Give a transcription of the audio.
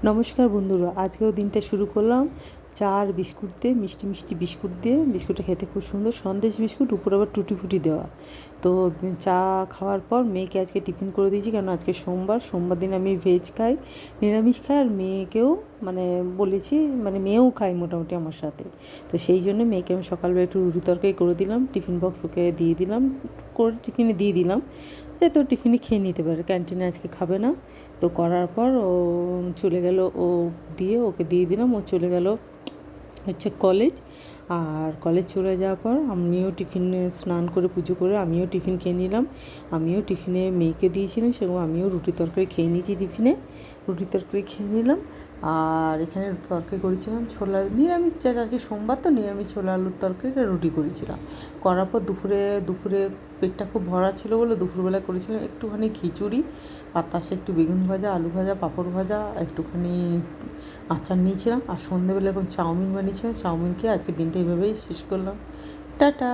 নমস্কার বন্ধুরা, আজকেও দিনটা শুরু করলাম চা আর বিস্কুট দিয়ে, মিষ্টি মিষ্টি বিস্কুট দিয়ে। বিস্কুটটা খেতে খুব সুন্দর, সন্দেশ বিস্কুট, উপরে আবার টুটি ফুটি দেওয়া। তো চা খাওয়ার পর মেয়েকে আজকে টিফিন করে দিয়েছি, কারণ আজকে সোমবার দিন আমি ভেজ খাই, নিরামিষ খাই। আর মেয়েকেও বলেছি, মেয়েও খায় মোটামুটি আমার সাথে। তো সেই জন্য মেয়েকে আমি সকালবেলা একটু রুটি তরকারি করে দিলাম, টিফিন বক্স ওকে দিয়ে দিলাম, করে টিফিনে দিয়ে দিলাম, যাতে ও টিফিনে খেয়ে নিতে পারে, ক্যান্টিনে আজকে খাবে না। তো করার পর ও চলে গেল, ওকে দিয়ে দিলাম, ও চলে গেল হচ্ছে কলেজ। আর কলেজ চলে যাওয়ার পর আমিও টিফিনে স্নান করে পুজো করে আমিও টিফিন খেয়ে নিলাম। আমিও টিফিনে মেয়েকে দিয়েছিলাম, সেরকম আমিও রুটি তরকারি খেয়ে নিয়েছি। টিফিনে রুটি তরকারি খেয়ে নিলাম। আর এখানে তরকারি করেছিলাম ছোলা, নিরামিষ, যার আজকে সোমবার তো নিরামিষ ছোলা আলুর তরকারিটা রুটি করেছিলাম। করার পর দুপুরে পেটটা খুব ভরা ছিল বলে দুপুরবেলা করেছিলাম একটুখানি খিচুড়ি, আর তার সাথে একটু বেগুন ভাজা, আলু ভাজা, পাঁপড় ভাজা, একটুখানি আচার নিয়েছিলাম। আর সন্ধ্যেবেলা এরকম চাউমিন বানিয়েছিলাম। চাউমিন খেয়ে আজকে দিনটা এইভাবেই শেষ করলাম। টাটা।